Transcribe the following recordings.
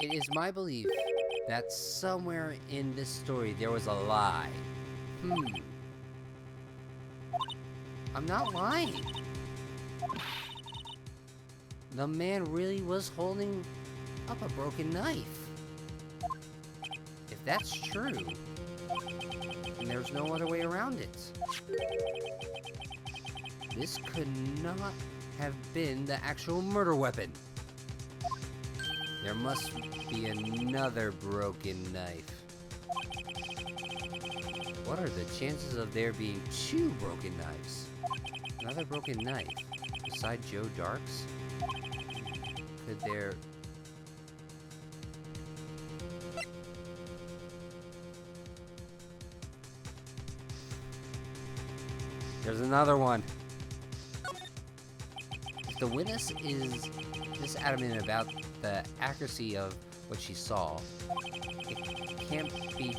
It is my belief that somewhere in this story there was a lie. I'm not lying. The man really was holding up a broken knife. If that's true, then there's no other way around it. This could not have been the actual murder weapon. There must be another broken knife. What are the chances of there being two broken knives? Another broken knife beside Joe Dark's? Could there... There's another one. If the witness is this adamant about the accuracy of what she saw, it can't be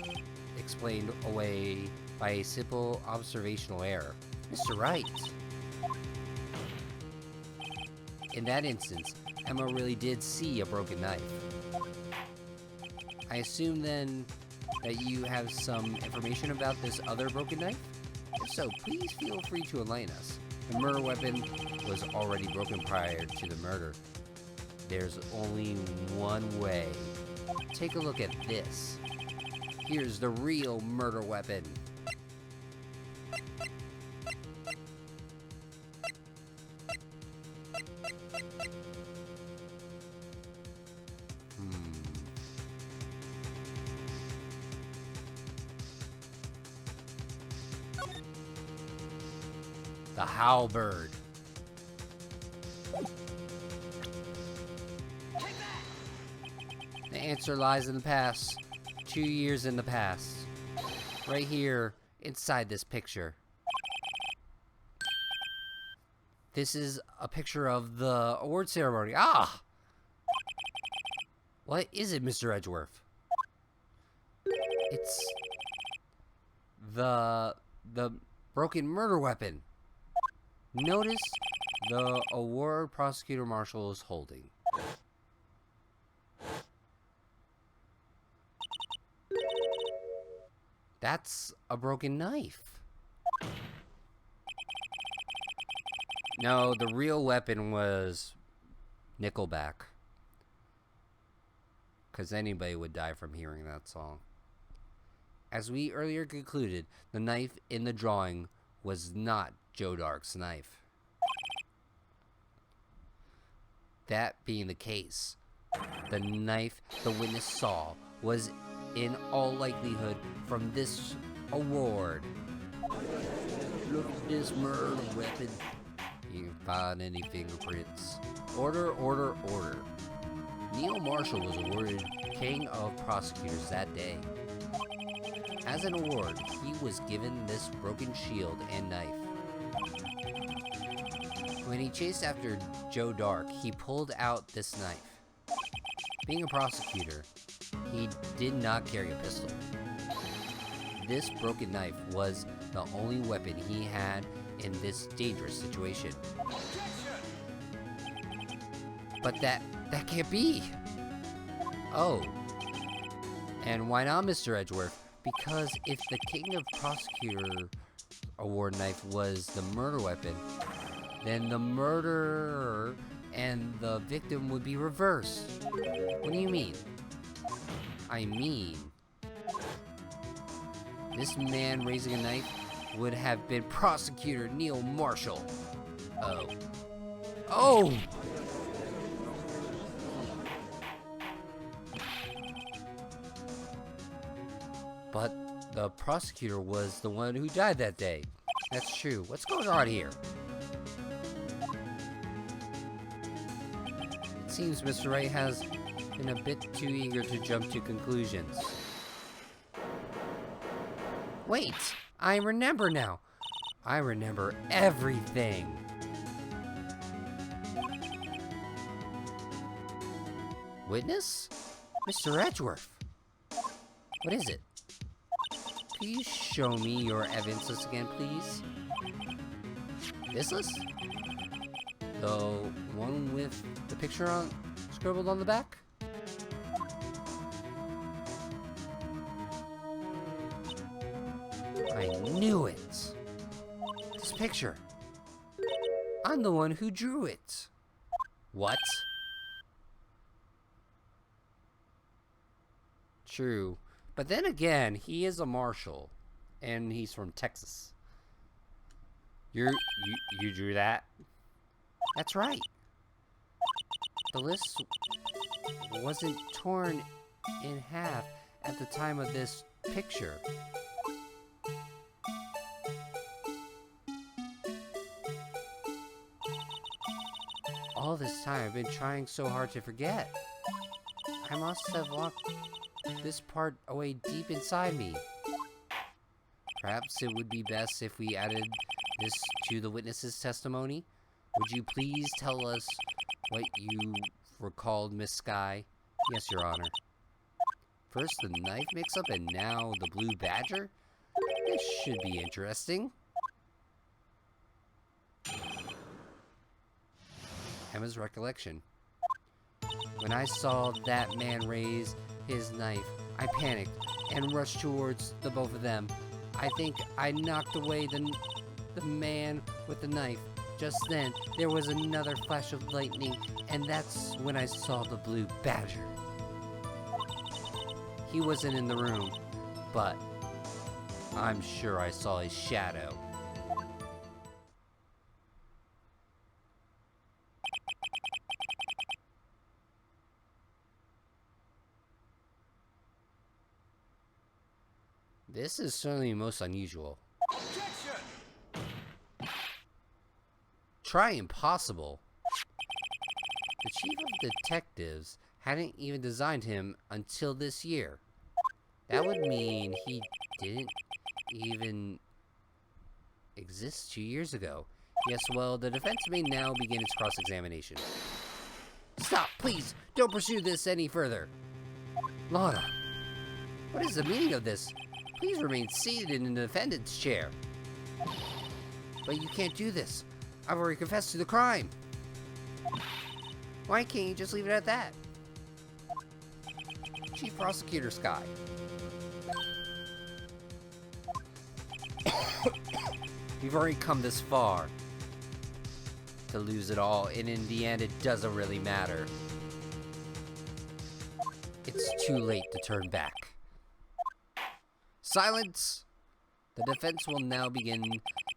explained away by a simple observational error. Mr. Wright. In that instance, Emma really did see a broken knife. I assume then that you have some information about this other broken knife? If so, please feel free to enlighten us. The murder weapon was already broken prior to the murder. There's only one way. Take a look at this. Here's the real murder weapon. The halberd. The answer lies in the past. 2 years in the past. Right here, inside this picture. This is a picture of the award ceremony. Ah! What is it, Mr. Edgeworth? It's... the broken murder weapon. Notice the award prosecutor marshal is holding. That's a broken knife. No, the real weapon was Nickelback. Because anybody would die from hearing that song. As we earlier concluded, the knife in the drawing was not Joe Dark's knife. That being the case, the knife the witness saw was in all likelihood from this award. Look at this murder weapon. You can find any fingerprints. Order, order, order. Neil Marshall was awarded King of Prosecutors that day. As an award, he was given this broken shield and knife. When he chased after Joe Dark, he pulled out this knife. Being a prosecutor, he did not carry a pistol. This broken knife was the only weapon he had in this dangerous situation. But that can't be. Oh. And why not, Mr. Edgeworth? Because if the King of Prosecutor award knife was the murder weapon, then the murderer and the victim would be reversed. What do you mean? I mean, this man raising a knife would have been Prosecutor Neil Marshall. Oh. Oh! But the prosecutor was the one who died that day. That's true. What's going on here? It seems Mr. Wright has been a bit too eager to jump to conclusions. Wait! I remember now! I remember everything! Witness? Mr. Edgeworth! What is it? Could you show me your evidence list again, please? This list? The one with the picture scribbled on the back? knew it. This picture. I'm the one who drew it. What? True. But then again, he is a marshal. And he's from Texas. You drew that? That's right. The list wasn't torn in half at the time of this picture. All this time I've been trying so hard to forget. I must have locked this part away deep inside me. Perhaps it would be best if we added this to the witness's testimony. Would you please tell us what you recalled, Miss Sky? Yes, Your Honor. First the knife mix-up and now the blue badger? This should be interesting. Emma's recollection. When I saw that man raise his knife, I panicked and rushed towards the both of them. I think I knocked away the man with the knife. Just then, there was another flash of lightning, and that's when I saw the blue badger. He wasn't in the room, but I'm sure I saw his shadow. This is certainly most unusual. Objection! Try impossible. The chief of detectives hadn't even designed him until this year. That would mean he didn't even exist 2 years ago. Yes, well, the defense may now begin its cross-examination. Stop, please! Don't pursue this any further! Lana, what is the meaning of this? Please remain seated in the defendant's chair. But you can't do this. I've already confessed to the crime. Why can't you just leave it at that? Chief Prosecutor Sky. We've already come this far to lose it all, and in the end, it doesn't really matter. It's too late to turn back. Silence! The defense will now begin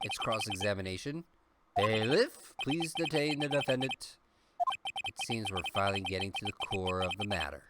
its cross-examination. Bailiff, please detain the defendant. It seems we're finally getting to the core of the matter.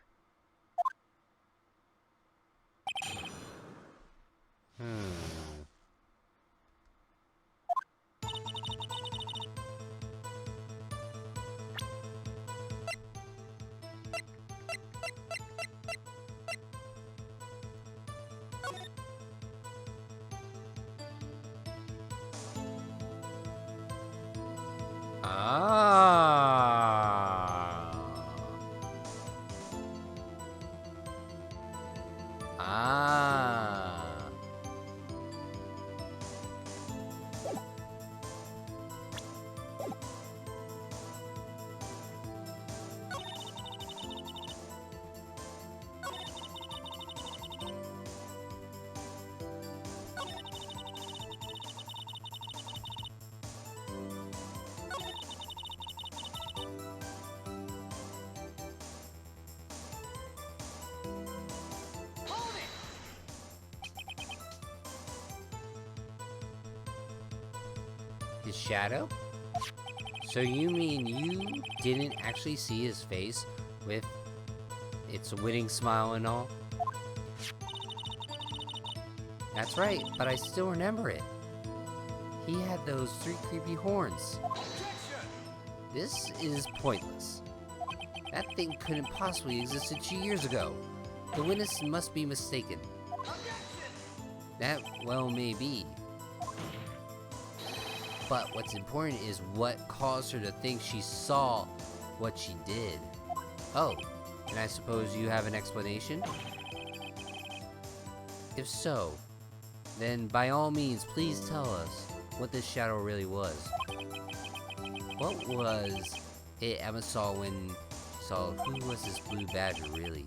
His shadow? So you mean you didn't actually see his face with its winning smile and all? That's right, but I still remember it. He had those 3 creepy horns. Objection! This is pointless. That thing couldn't possibly exist 2 years ago. The witness must be mistaken. Objection! That well may be. But what's important is what caused her to think she saw what she did. Oh, and I suppose you have an explanation? If so, then by all means, please tell us what this shadow really was. What was it Emma saw when she saw who was this blue badger really?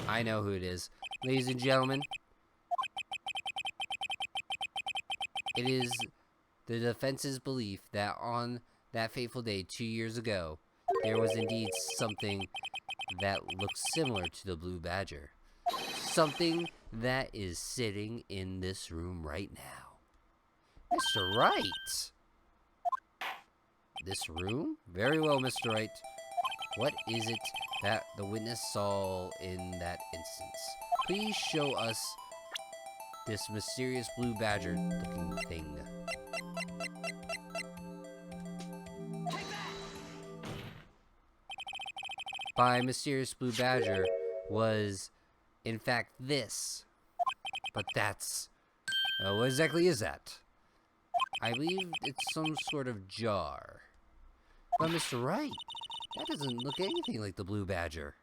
I know who it is. Ladies and gentlemen, it is the defense's belief that on that fateful day 2 years ago, there was indeed something that looked similar to the Blue Badger. Something that is sitting in this room right now. Mr. Wright! This room? Very well, Mr. Wright. What is it that the witness saw in that instance? Please show us this mysterious Blue Badger looking thing. By mysterious Blue Badger was, in fact, this. But that's... what exactly is that? I believe it's some sort of jar. But Mr. Wright, that doesn't look anything like the Blue Badger.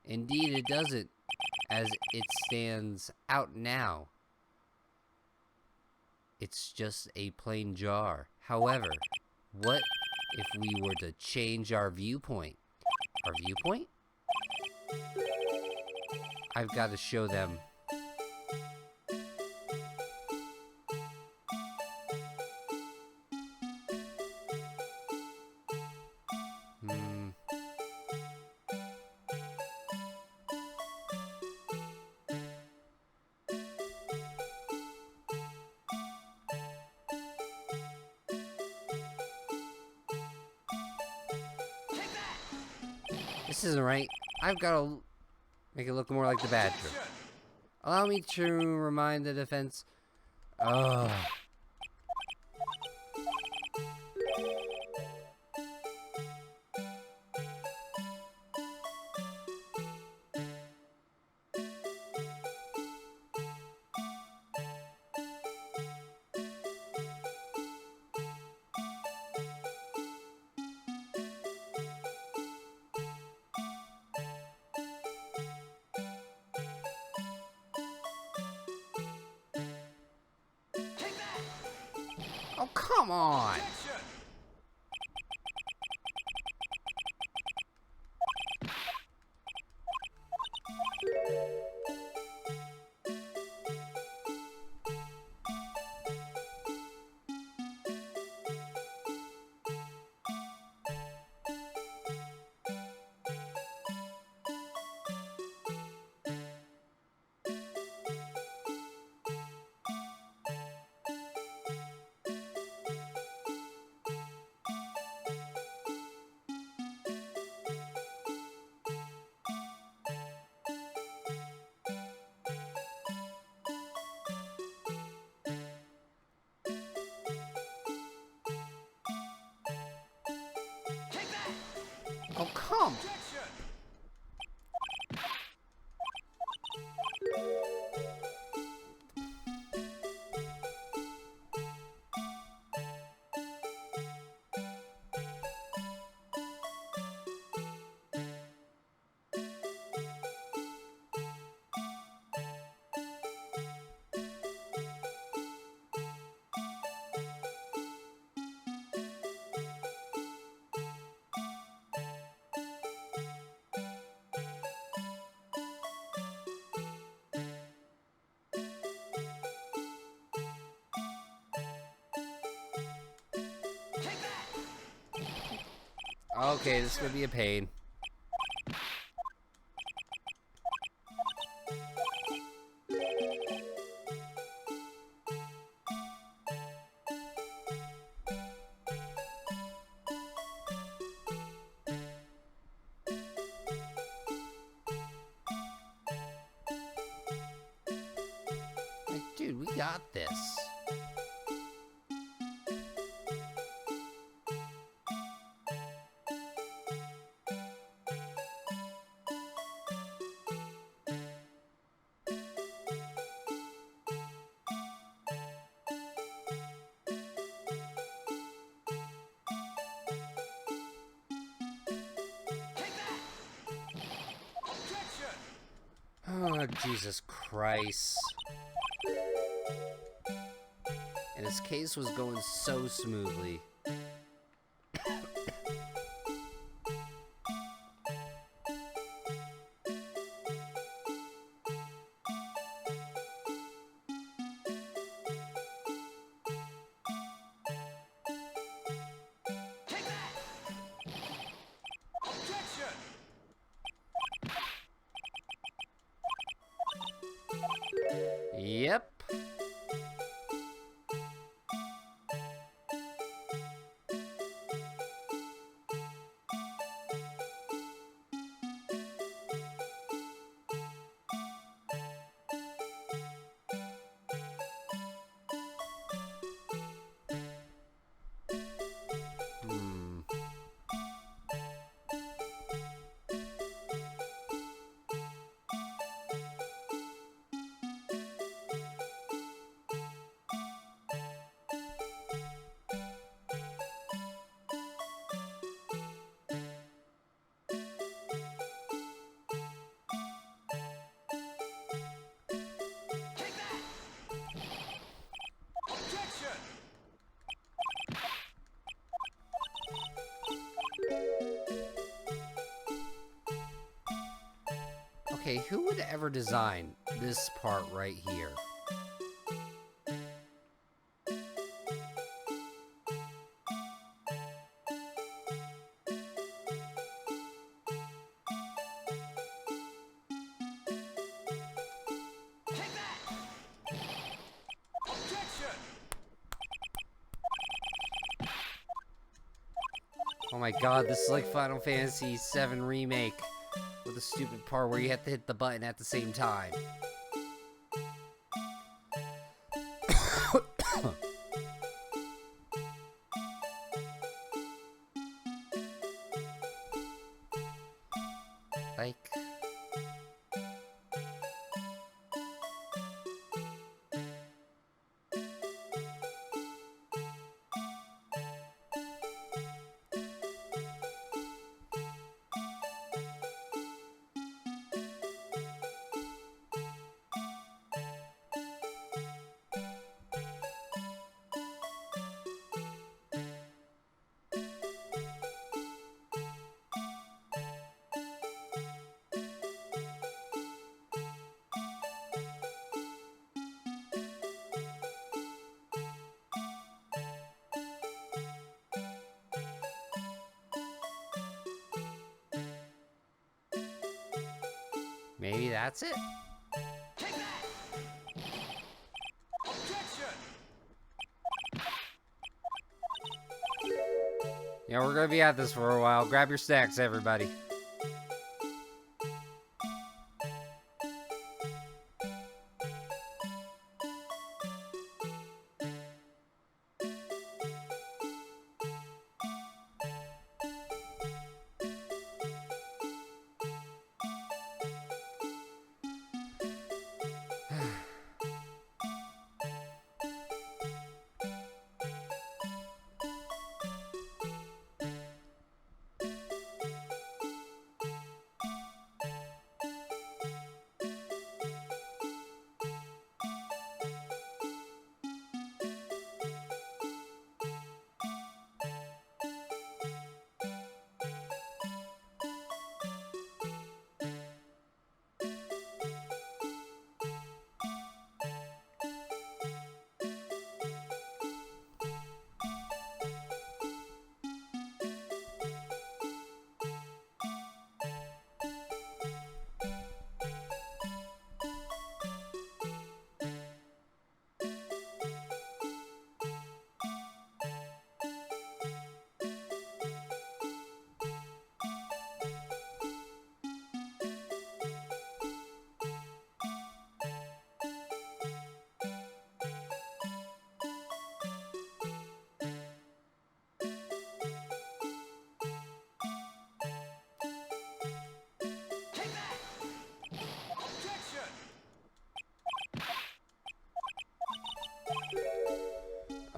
Indeed, it doesn't, as it stands out now. It's just a plain jar. However, what if we were to change our viewpoint? Our viewpoint? I've got to show them. This isn't right. I've got to make it look more like the Badger. Allow me to remind the defense. Oh. Oh, come on! Oh, come! Okay, this is gonna be a pain. Like, dude, we got this. Oh, Jesus Christ. And his case was going so smoothly. Yep. Okay, who would ever design this part right here? Oh my god, this is like Final Fantasy VII Remake with a stupid part where you have to hit the button at the same time. Like... maybe that's it? Yeah, we're gonna be at this for a while. Grab your snacks, everybody.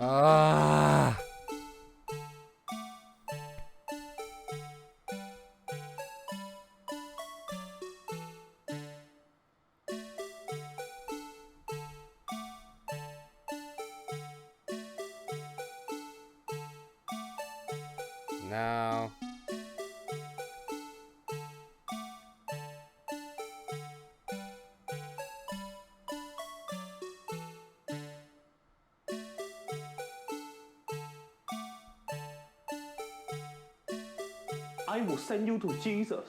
Ah. No. I will send you to Jesus.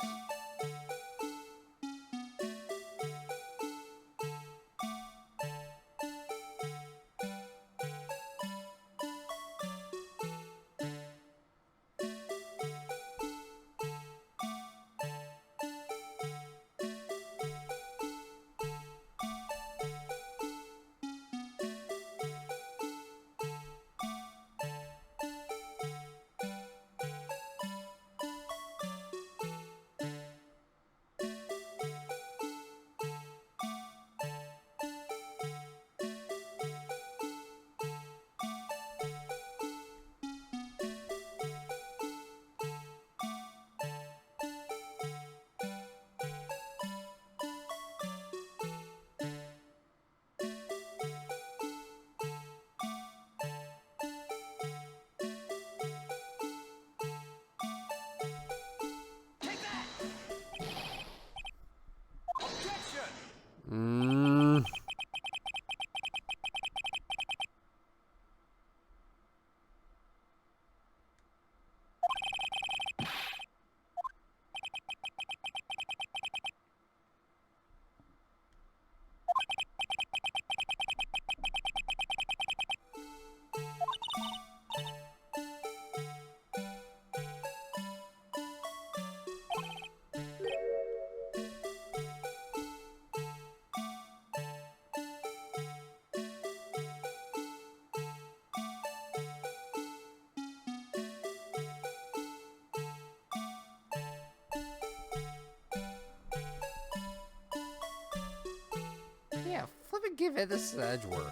give it this to Edgeworth.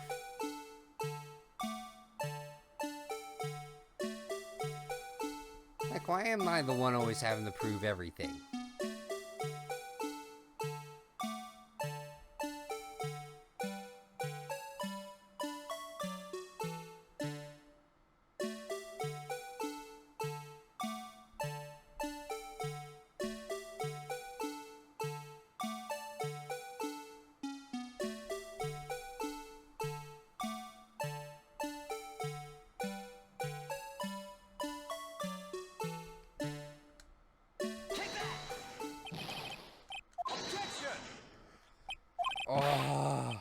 Like, why am I the one always having to prove everything? Oh.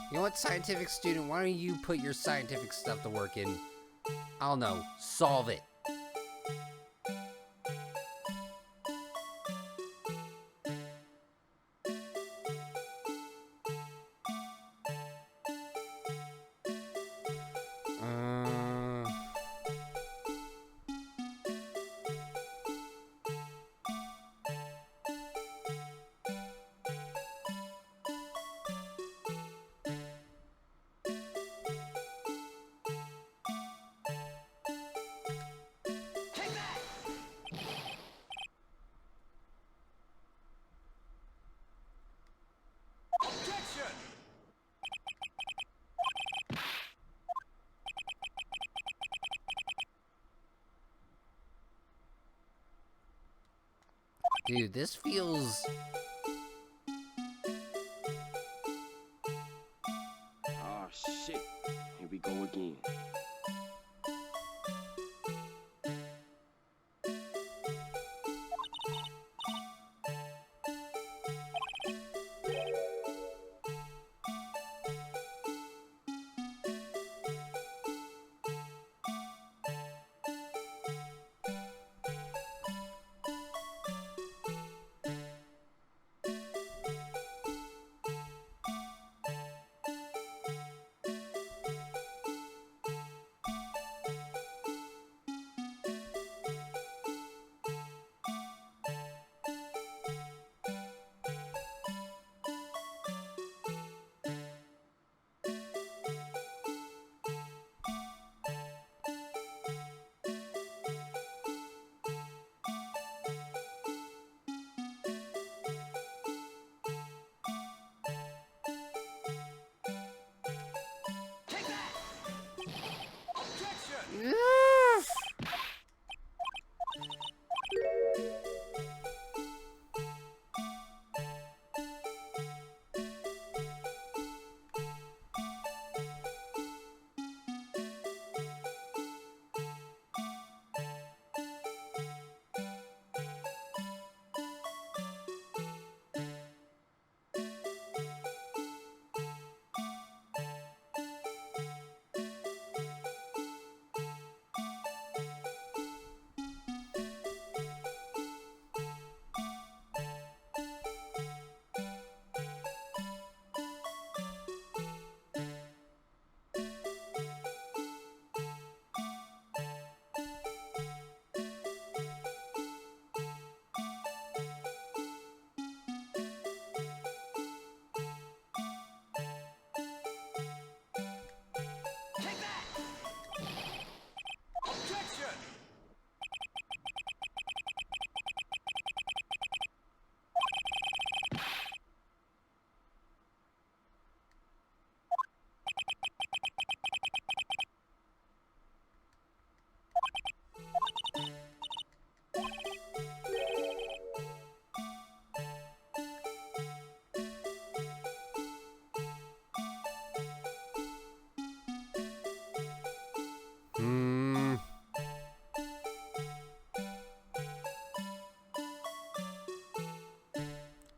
You know what, scientific student? Why don't you put your scientific stuff to work in, I don't know, solve it. Dude, this feels... Oh, shit. Here we go again.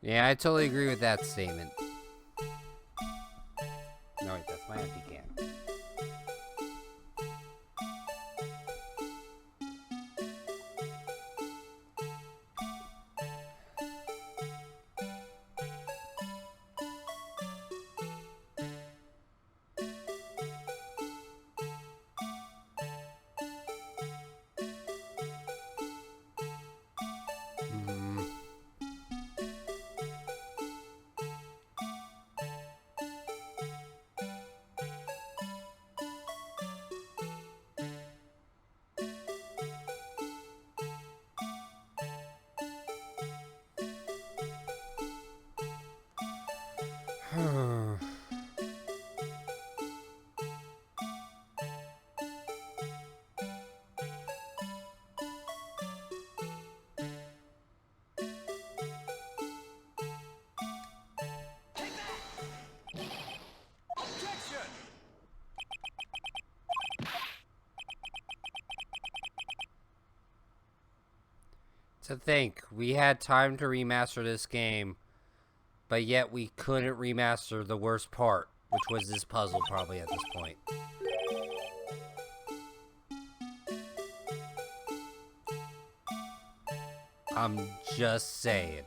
Yeah, I totally agree with that statement. No, wait, that's my empty can. To think, we had time to remaster this game, but yet we couldn't remaster the worst part, which was this puzzle probably at this point. I'm just saying.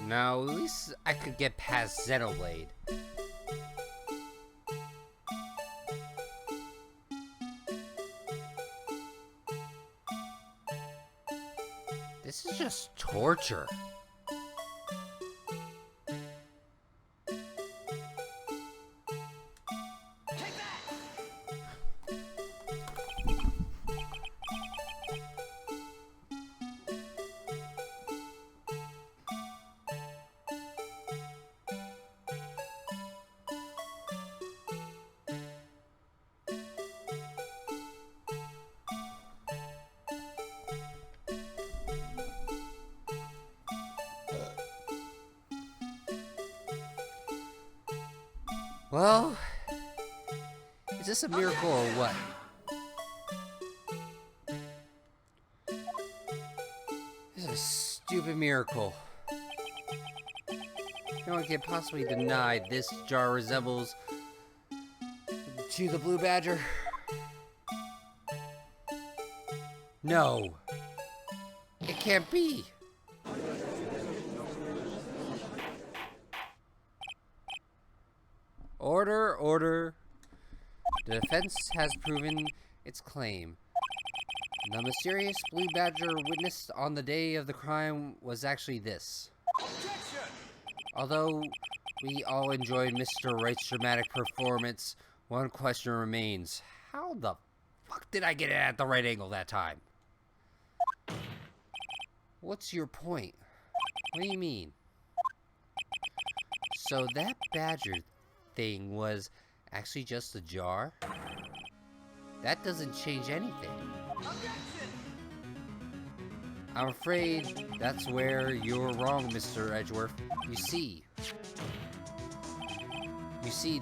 Now, at least I could get past Xenoblade. This is just torture. Well, is this a miracle or what? This is a stupid miracle. No one can possibly deny this jar resembles to the blue badger. No, it can't be. Order, order. The defense has proven its claim. The mysterious blue badger witnessed on the day of the crime was actually this. Although we all enjoyed Mr. Wright's dramatic performance, one question remains. How the fuck did I get it at the right angle that time? What's your point? What do you mean? So that badger thing was actually just a jar? That doesn't change anything. I'm afraid that's where you're wrong, Mr. Edgeworth. You see,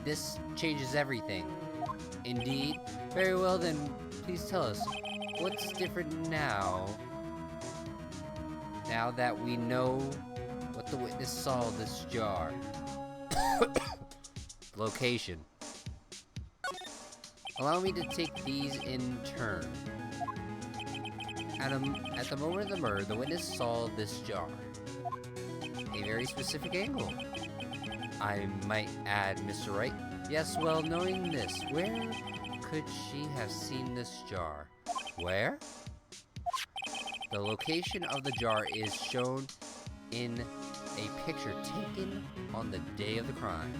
this changes everything. Indeed. Very well then, please tell us, what's different now? Now that we know what the witness saw this jar. Location. Allow me to take these in turn. At the moment of the murder, the witness saw this jar. A very specific angle. I might add, Mr. Wright. Yes, well, knowing this, where could she have seen this jar? Where? The location of the jar is shown in a picture taken on the day of the crime.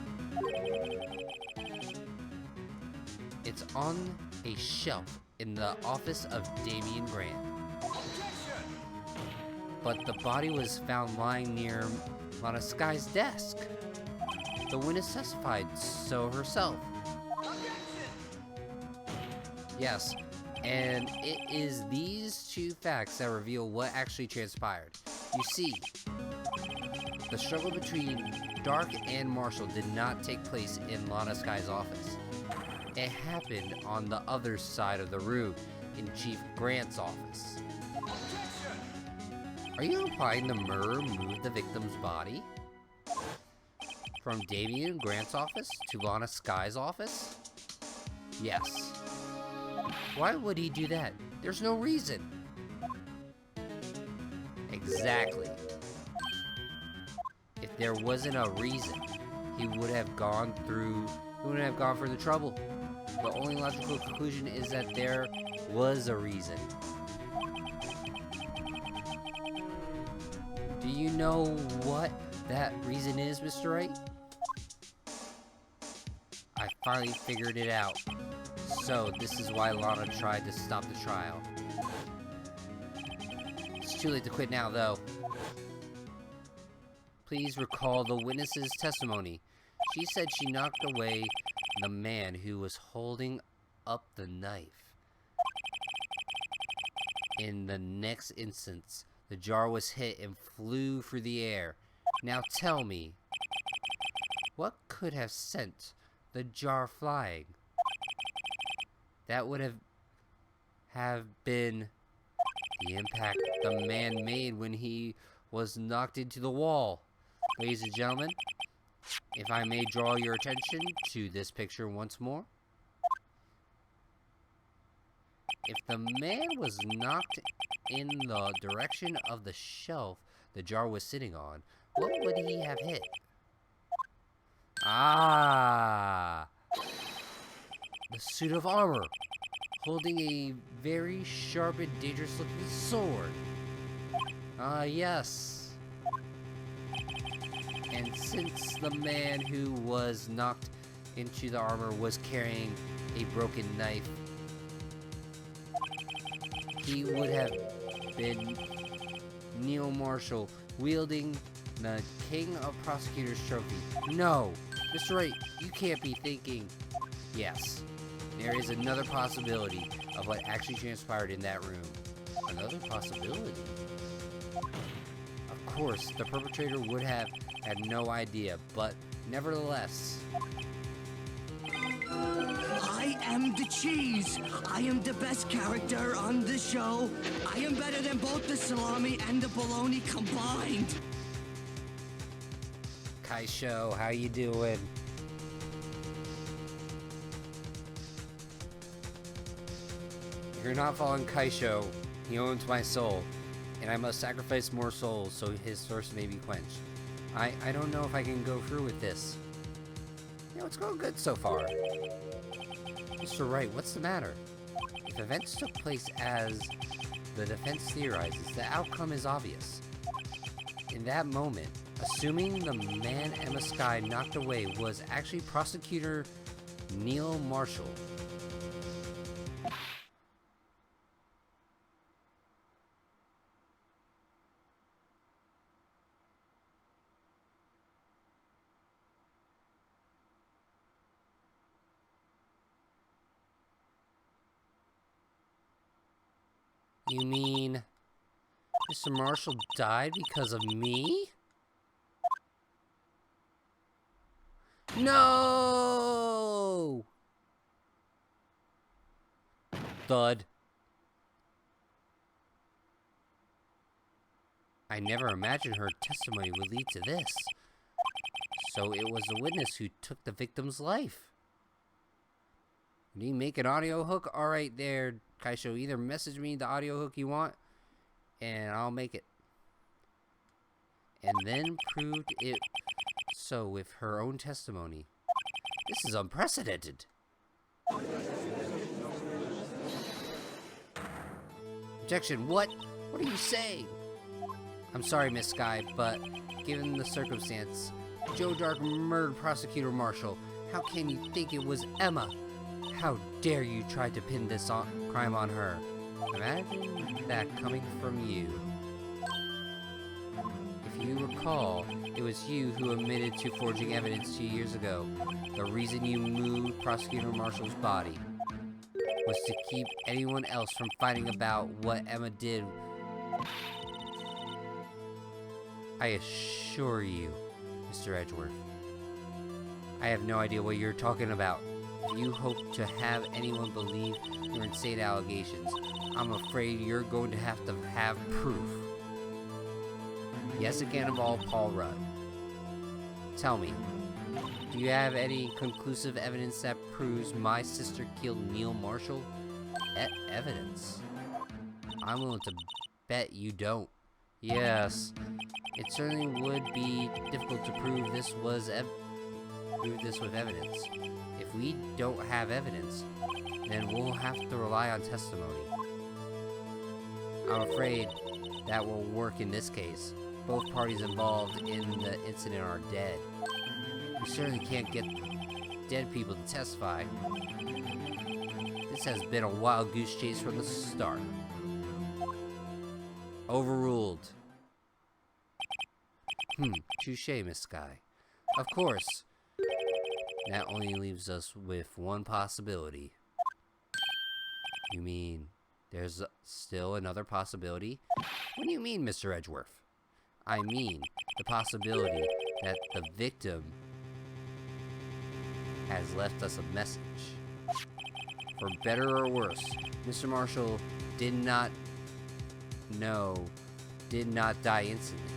It's on a shelf in the office of Damian Grant. But the body was found lying near Monaskai's desk. The witness testified so herself. Yes, and it is these two facts that reveal what actually transpired. You see, the struggle between Dark and Marshall did not take place in Lana Sky's office. It happened on the other side of the room, in Chief Grant's office. Are you implying the murderer moved the victim's body from Damian Grant's office to Lana Sky's office? Yes. Why would he do that? There's no reason. Exactly. If there wasn't a reason, he wouldn't have gone through the trouble. The only logical conclusion is that there was a reason. Do you know what that reason is, Mr. Wright? I finally figured it out. So, this is why Lana tried to stop the trial. It's too late to quit now, though. Please recall the witness's testimony. She said she knocked away the man who was holding up the knife. In the next instance, the jar was hit and flew through the air. Now tell me, what could have sent the jar flying? That would have been the impact the man made when he was knocked into the wall. Ladies and gentlemen, if I may draw your attention to this picture once more. If the man was knocked in the direction of the shelf the jar was sitting on, what would he have hit? Ah! The suit of armor, holding a very sharp and dangerous looking sword. Ah, yes. And since the man who was knocked into the armor was carrying a broken knife, he would have been Neil Marshall wielding the King of Prosecutors trophy. No, Mr. Wright, you can't be thinking. Yes, there is another possibility of what actually transpired in that room. Another possibility? Of course, the perpetrator would have had no idea, but nevertheless. I am the cheese. I am the best character on the show. I am better than both the salami and the bologna combined. Kaisho, how you doing? You're not following Kaisho. He owns my soul, and I must sacrifice more souls so his thirst may be quenched. I don't know if I can go through with this. You know, it's going good so far. Mr. Wright, what's the matter? If events took place as the defense theorizes, the outcome is obvious. In that moment, assuming the man Emma Sky knocked away was actually Prosecutor Neil Marshall. You mean Mr. Marshall died because of me? No! Thud. I never imagined her testimony would lead to this. So it was the witness who took the victim's life. Do you make an audio hook? Alright there, Kaisho. Either message me the audio hook you want, and I'll make it. And then proved it so with her own testimony. This is unprecedented. Objection, what? What are you saying? I'm sorry, Miss Sky, but given the circumstance, Joe Dark murdered Prosecutor Marshall. How can you think it was Emma? How dare you try to pin this crime on her? Imagine that coming from you. If you recall, it was you who admitted to forging evidence 2 years ago. The reason you moved Prosecutor Marshall's body. was to keep anyone else from fighting about what Emma did. I assure you, Mr. Edgeworth, I have no idea what you're talking about. If you hope to have anyone believe your insane allegations, I'm afraid you're going to have proof. Yes, again involved Paul Rudd. Tell me, do you have any conclusive evidence that proves my sister killed Neil Marshall? Evidence? I'm willing to bet you don't. Yes, it certainly would be difficult to prove this with evidence. If we don't have evidence, then we'll have to rely on testimony. I'm afraid that won't work in this case. Both parties involved in the incident are dead. We certainly can't get dead people to testify. This has been a wild goose chase from the start. Overruled. Touché, Miss Sky. Of course. That only leaves us with one possibility. You mean there's still another possibility? What do you mean, Mr. Edgeworth? I mean the possibility that the victim has left us a message. For better or worse, Mr. Marshall did not die instantly.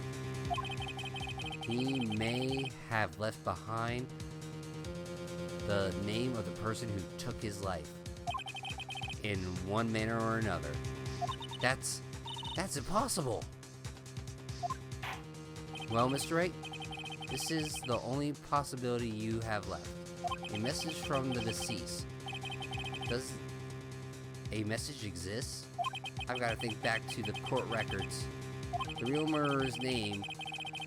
He may have left behind the name of the person who took his life in one manner or another. That's impossible. Well, Mr. Wright, this is the only possibility you have left. A message from the deceased. Does a message exist? I've got to think back to the court records. The real murderer's name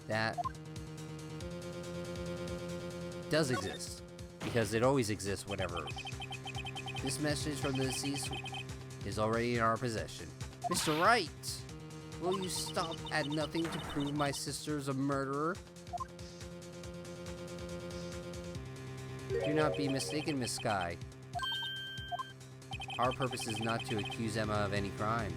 that does exist, because it always exists whenever. This message from the deceased is already in our possession. Mr. Wright, will you stop at nothing to prove my sister's a murderer? Do not be mistaken, Miss Sky. Our purpose is not to accuse Emma of any crime.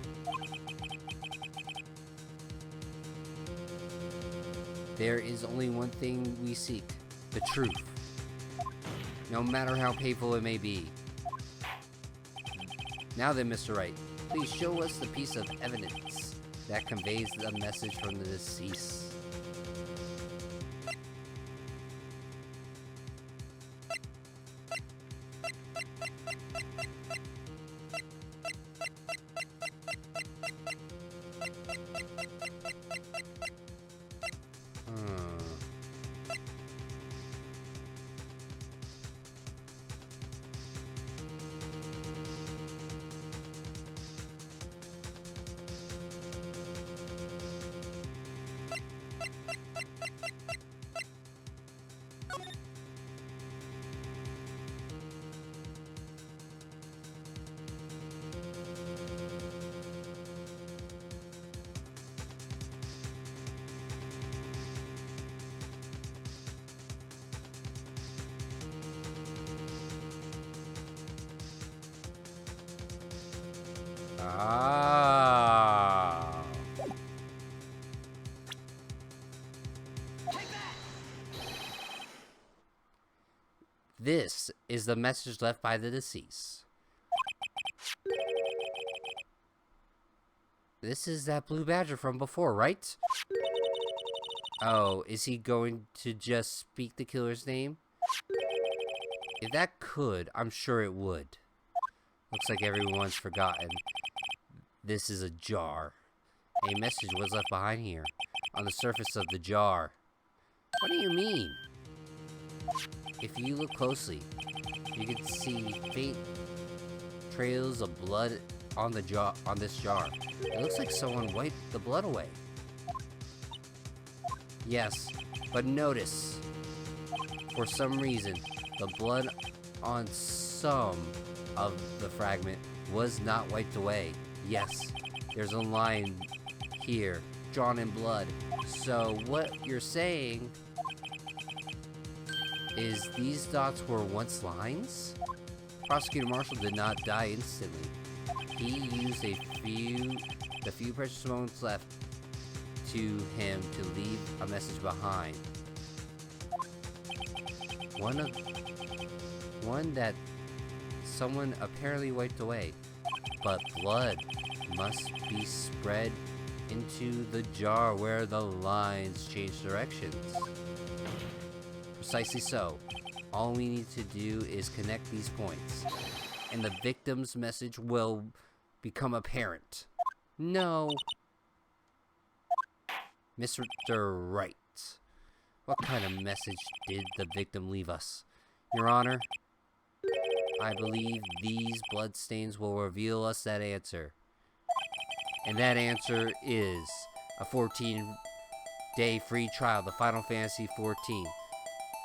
There is only one thing we seek, the truth. No matter how painful it may be. Now then, Mr. Wright, please show us the piece of evidence that conveys the message from the deceased. Ah. This is the message left by the deceased. This is that blue badger from before, right? Oh, is he going to just speak the killer's name? If that could, I'm sure it would. Looks like everyone's forgotten. This is a jar. A message was left behind here, on the surface of the jar. What do you mean? If you look closely, you can see faint trails of blood on the this jar. It looks like someone wiped the blood away. Yes, but notice, for some reason, the blood on some of the fragment was not wiped away. Yes, there's a line here, drawn in blood. So what you're saying is these dots were once lines? Prosecutor Marshall did not die instantly. He used the few precious moments left to him to leave a message behind. One that someone apparently wiped away. But blood must be spread into the jar where the lines change directions. Precisely so. All we need to do is connect these points, and the victim's message will become apparent. No. Mr. Wright, what kind of message did the victim leave us? Your Honor, I believe these bloodstains will reveal us that answer. And that answer is a 14-day free trial, the Final Fantasy XIV.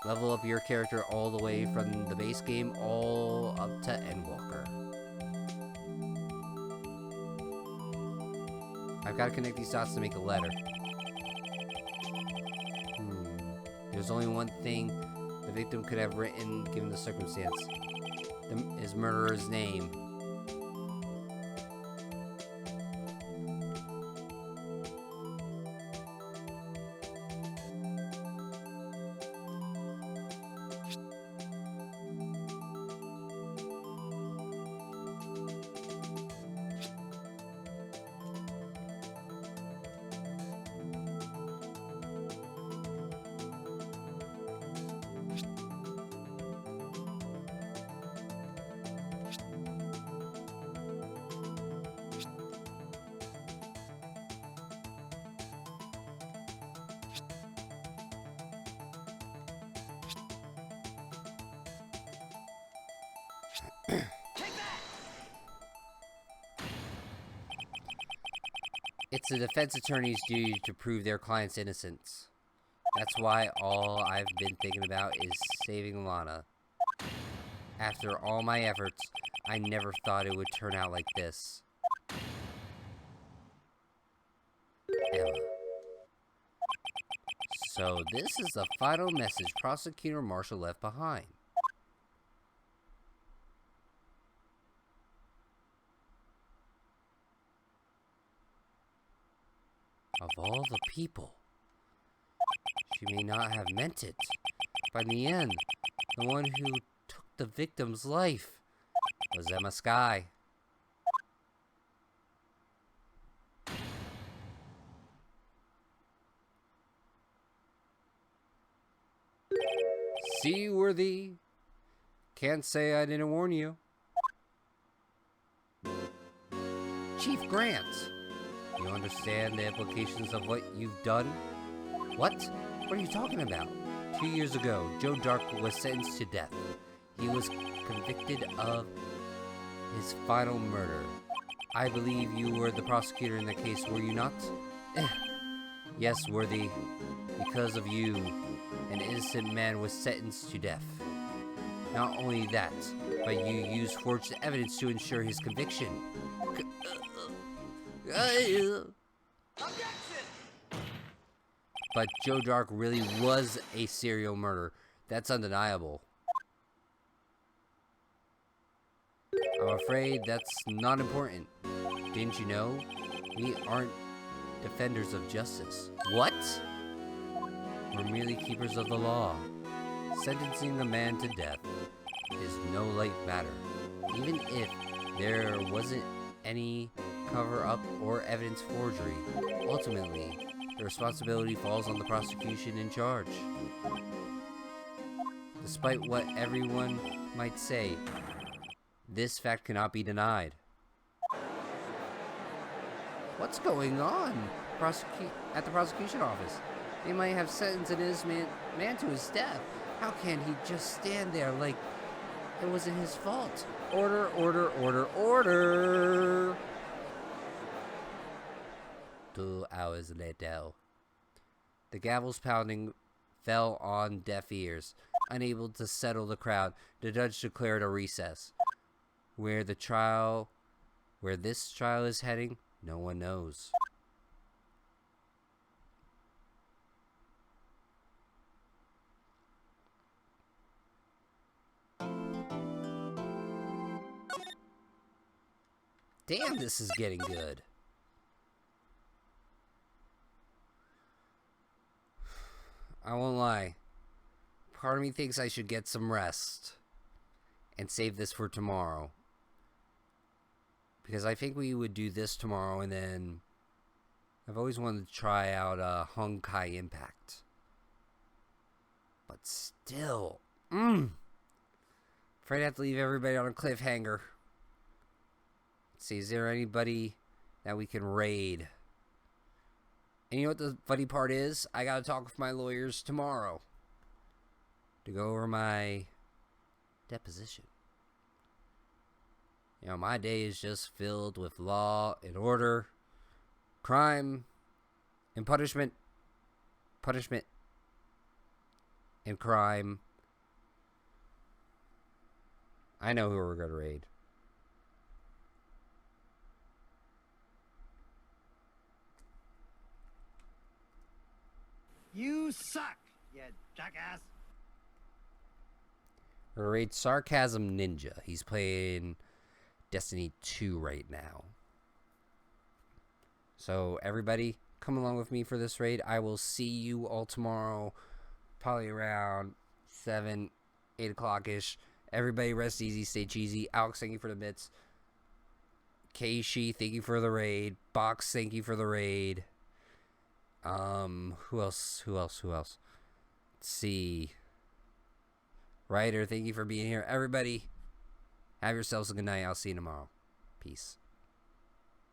Level up your character all the way from the base game all up to Endwalker. I've got to connect these dots to make a letter. There's only one thing the victim could have written given the circumstance. His murderer's name. It's the defense attorney's duty to prove their client's innocence. That's why all I've been thinking about is saving Lana. After all my efforts, I never thought it would turn out like this. Emma. So this is the final message Prosecutor Marshall left behind. Of all the people, she may not have meant it, but in the end, the one who took the victim's life was Emma Skye. Seaworthy. Can't say I didn't warn you. Chief Grant. You understand the implications of what you've done? What? What are you talking about? 2 years ago, Joe Dark was sentenced to death. He was convicted of his final murder. I believe you were the prosecutor in that case, were you not? Yes, Worthy. Because of you, an innocent man was sentenced to death. Not only that, but you used forged evidence to ensure his conviction. But Joe Dark really was a serial murderer. That's undeniable. I'm afraid that's not important. Didn't you know? We aren't defenders of justice. What? We're merely keepers of the law. Sentencing a man to death is no light matter. Even if there wasn't any cover-up or evidence forgery, ultimately, the responsibility falls on the prosecution in charge. Despite what everyone might say, this fact cannot be denied. What's going on at the prosecution office? They might have sentenced an innocent man to his death. How can he just stand there like it wasn't his fault? Order, order, order, order! 2 hours later. The gavel's pounding fell on deaf ears. Unable to settle the crowd, the judge declared a recess. Where this trial is heading, no one knows. Damn, this is getting good. I won't lie. Part of me thinks I should get some rest and save this for tomorrow. Because I think we would do this tomorrow, and then I've always wanted to try out Honkai Impact. But still, afraid I have to leave everybody on a cliffhanger. Let's see, is there anybody that we can raid? And you know what the funny part is? I gotta talk with my lawyers tomorrow to go over my deposition. You know, my day is just filled with law and order, crime and punishment, punishment and crime. I know who we're gonna raid. You suck, you jackass. We're gonna raid Sarcasm Ninja. He's playing Destiny 2 right now. So everybody, come along with me for this raid. I will see you all tomorrow, probably around 7, 8 o'clock-ish. Everybody rest easy, stay cheesy. Alex, thank you for the bits. Keishi, thank you for the raid. Box, thank you for the raid. Who else? Let's see. Ryder, thank you for being here. Everybody, have yourselves a good night. I'll see you tomorrow. Peace.